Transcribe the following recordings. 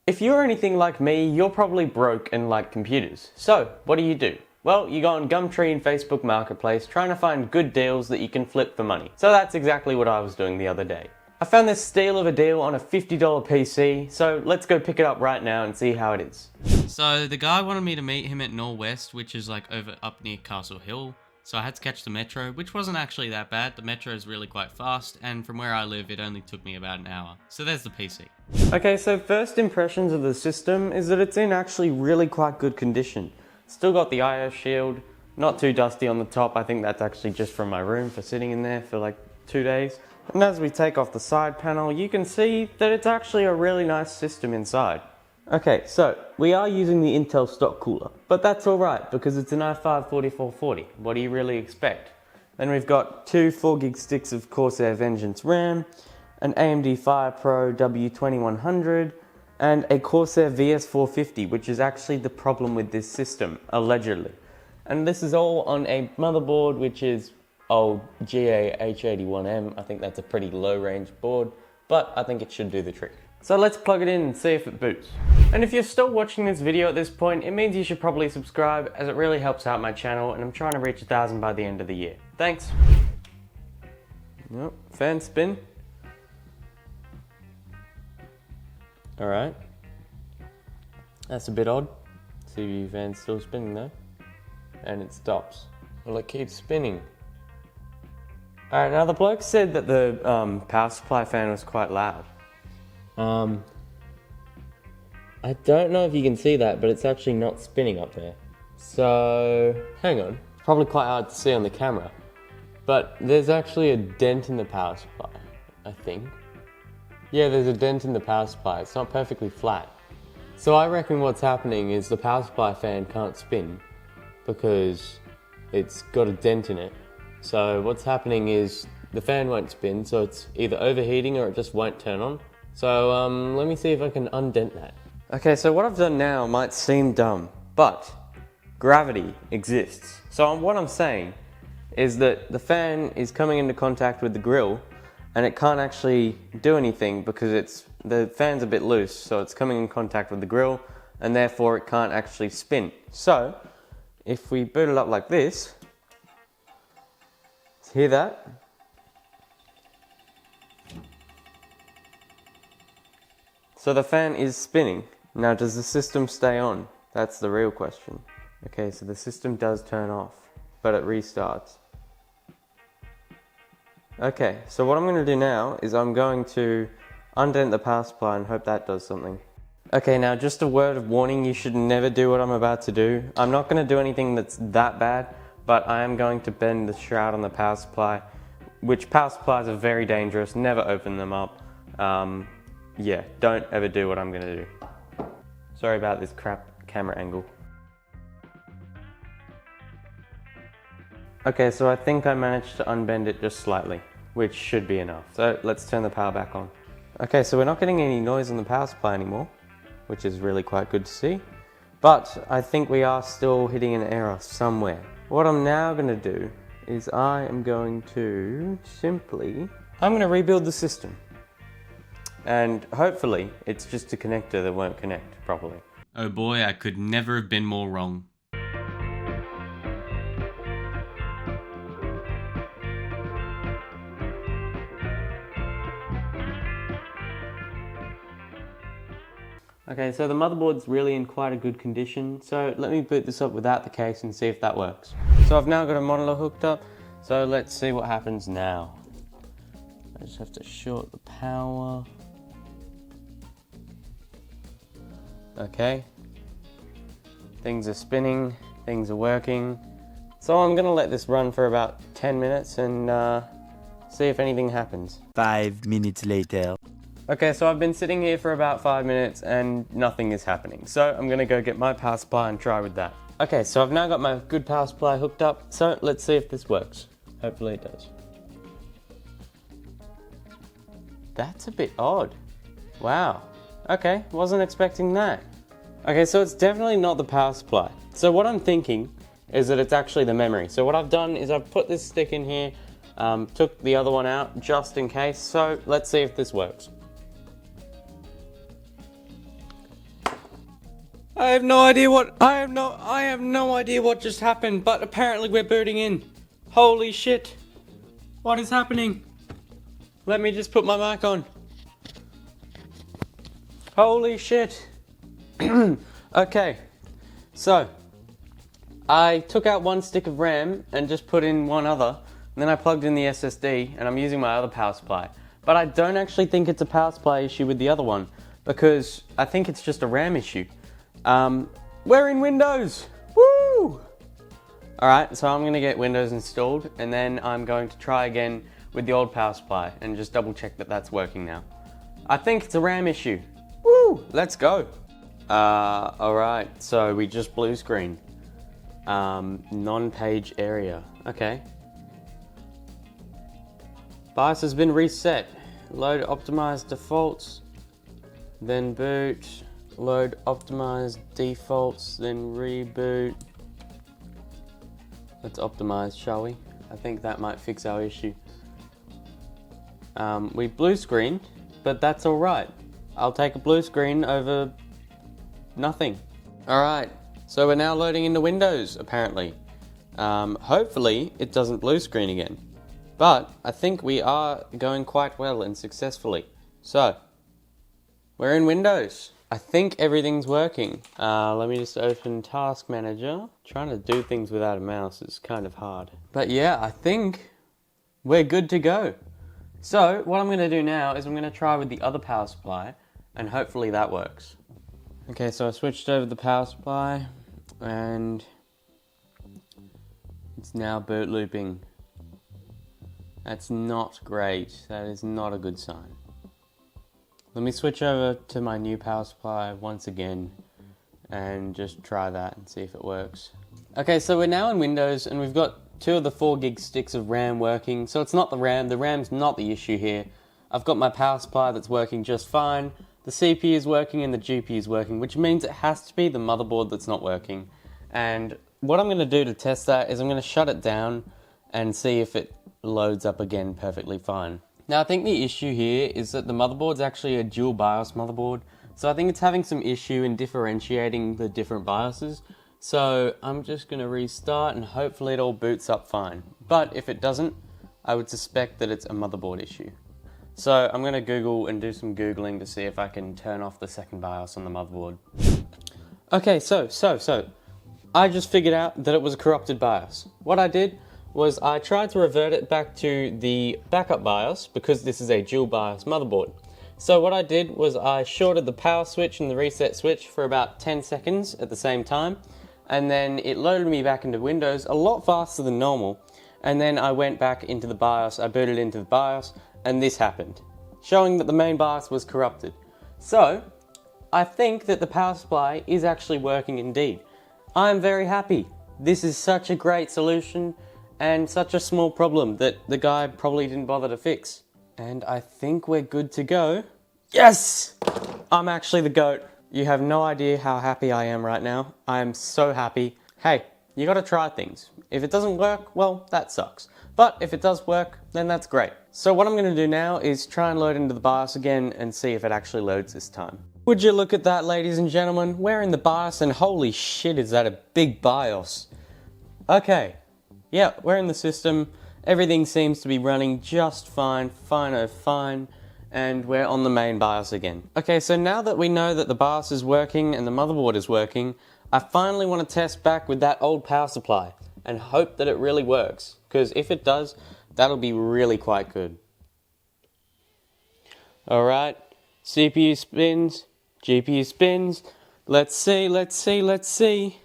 If you're anything like me, you're probably broke and like computers. So, what do? Well, you go on Gumtree and Facebook Marketplace trying to find good deals that you can flip for money. So that's exactly what I was doing the other day. I found this steal of a deal on a $50 PC, so let's go pick it up right now and see how it is. So the guy wanted me to meet him at Norwest, which is like up near Castle Hill. So I had to catch the metro, which wasn't actually that bad. The metro is really quite fast, and from where I live, it only took me about an hour. So there's the PC. Okay, so first impressions of the system is that it's in actually really quite good condition. Still got the IO shield, not too dusty on the top. I think that's actually just from my room for sitting in there for like 2 days. And as we take off the side panel, you can see that it's actually a really nice system inside. Okay, so we are using the Intel stock cooler, but that's alright because it's an i5-4440. What do you really expect? Then we've got two 4GB sticks of Corsair Vengeance RAM, an AMD FirePro W2100, and a Corsair VS450, which is actually the problem with this system, allegedly. And this is all on a motherboard which is old GA-H81M. I think that's a pretty low range board, but I think it should do the trick. So let's plug it in and see if it boots. And if you're still watching this video at this point, it means you should probably subscribe, as it really helps out my channel, and I'm trying to reach 1,000 by the end of the year. Thanks. Yep, fan spin. Alright. That's a bit odd. CPU fan's still spinning though. And it stops. Well, it keeps spinning. Alright, now the bloke said that the power supply fan was quite loud. I don't know if you can see that, but it's actually not spinning up there. So, hang on. It's probably quite hard to see on the camera. But there's actually a dent in the power supply, I think. Yeah, there's a dent in the power supply. It's not perfectly flat. So I reckon what's happening is the power supply fan can't spin because it's got a dent in it. So what's happening is the fan won't spin, so it's either overheating or it just won't turn on. So let me see if I can undent that. Okay, so what I've done now might seem dumb, but gravity exists. So what I'm saying is that the fan is coming into contact with the grill and it can't actually do anything because the fan's a bit loose, so it's coming in contact with the grill and therefore it can't actually spin. So if we boot it up like this, hear that? So the fan is spinning. Now does the system stay on? That's the real question. Okay, so the system does turn off, but it restarts. Okay, so what I'm going to do now is I'm going to undent the power supply and hope that does something. Okay, now just a word of warning, you should never do what I'm about to do. I'm not going to do anything that's that bad, but I am going to bend the shroud on the power supply, which power supplies are very dangerous, never open them up. Yeah, don't ever do what I'm going to do. Sorry about this crap camera angle. Okay, so I think I managed to unbend it just slightly, which should be enough. So let's turn the power back on. Okay, so we're not getting any noise on the power supply anymore, which is really quite good to see. But I think we are still hitting an error somewhere. What I'm now going to do is I am going to I'm going to rebuild the system. And hopefully it's just a connector that won't connect properly. Oh boy, I could never have been more wrong. Okay, so the motherboard's really in quite a good condition, so let me boot this up without the case and see if that works. So I've now got a monitor hooked up, so let's see what happens now. I just have to short the power. Okay, things are spinning, things are working. So I'm gonna let this run for about 10 minutes and see if anything happens. 5 minutes later. Okay, so I've been sitting here for about 5 minutes and nothing is happening. So I'm gonna go get my power supply and try with that. Okay, so I've now got my good power supply hooked up. So let's see if this works. Hopefully it does. That's a bit odd. Wow. Okay, wasn't expecting that. Okay, so it's definitely not the power supply. So what I'm thinking is that it's actually the memory. So what I've done is I've put this stick in here, took the other one out just in case. So let's see if this works. I have no idea what just happened, but apparently we're booting in. Holy shit. What is happening? Let me just put my mic on. Holy shit. Okay. So, I took out one stick of RAM and just put in one other. And then I plugged in the SSD and I'm using my other power supply. But I don't actually think it's a power supply issue with the other one, because I think it's just a RAM issue. We're in Windows! Woo! Alright, so I'm going to get Windows installed and then I'm going to try again with the old power supply and just double check that that's working now. I think it's a RAM issue. Woo! Let's go! Alright, so we just blue screen. Non-page area. Okay. BIOS has been reset. Load optimized defaults, then boot. Load optimized defaults, then reboot. Let's optimize, shall we? I think that might fix our issue. We blue screened, but that's alright. I'll take a blue screen over nothing. Alright, so we're now loading into Windows, apparently. Hopefully it doesn't blue screen again. But I think we are going quite well and successfully. So, we're in Windows. I think everything's working. Let me just open Task Manager. Trying to do things without a mouse is kind of hard. But yeah, I think we're good to go. So, what I'm going to do now is I'm going to try with the other power supply, and hopefully that works. Okay, so I switched over the power supply, and it's now boot looping. That's not great. That is not a good sign. Let me switch over to my new power supply once again and just try that and see if it works. Okay, so we're now in Windows and we've got 2 of the 4 gig sticks of RAM working. So it's not the RAM's not the issue here. I've got my power supply that's working just fine. The CPU is working and the GPU is working, which means it has to be the motherboard that's not working. And what I'm going to do to test that is I'm going to shut it down and see if it loads up again perfectly fine. Now I think the issue here is that the motherboard's actually a dual BIOS motherboard, so I think it's having some issue in differentiating the different BIOSes. So I'm just going to restart and hopefully it all boots up fine. But if it doesn't, I would suspect that it's a motherboard issue. So I'm going to Google and do some Googling to see if I can turn off the second BIOS on the motherboard. Okay, so I just figured out that it was a corrupted BIOS. What I did was I tried to revert it back to the backup BIOS because this is a dual BIOS motherboard. So what I did was I shorted the power switch and the reset switch for about 10 seconds at the same time, and then it loaded me back into Windows a lot faster than normal, and then I went back into the BIOS, I booted into the BIOS, and this happened, showing that the main BIOS was corrupted. So, I think that the power supply is actually working indeed. I am very happy. This is such a great solution, and such a small problem that the guy probably didn't bother to fix. And I think we're good to go. Yes! I'm actually the GOAT. You have no idea how happy I am right now. I am so happy. Hey, you gotta try things. If it doesn't work, well, that sucks. But if it does work, then that's great. So what I'm gonna do now is try and load into the BIOS again and see if it actually loads this time. Would you look at that, ladies and gentlemen? We're in the BIOS and holy shit, is that a big BIOS. Okay. Yeah, we're in the system, everything seems to be running just fine, fine, and we're on the main BIOS again. Okay, so now that we know that the BIOS is working and the motherboard is working, I finally want to test back with that old power supply and hope that it really works, because if it does, that'll be really quite good. Alright, CPU spins, GPU spins, let's see,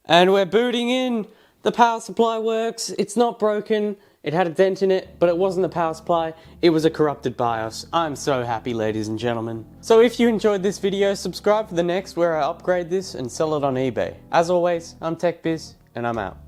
and we're booting in! The power supply works, it's not broken, it had a dent in it, but it wasn't a power supply, it was a corrupted BIOS. I'm so happy, ladies and gentlemen. So if you enjoyed this video, subscribe for the next where I upgrade this and sell it on eBay. As always, I'm Techbiz, and I'm out.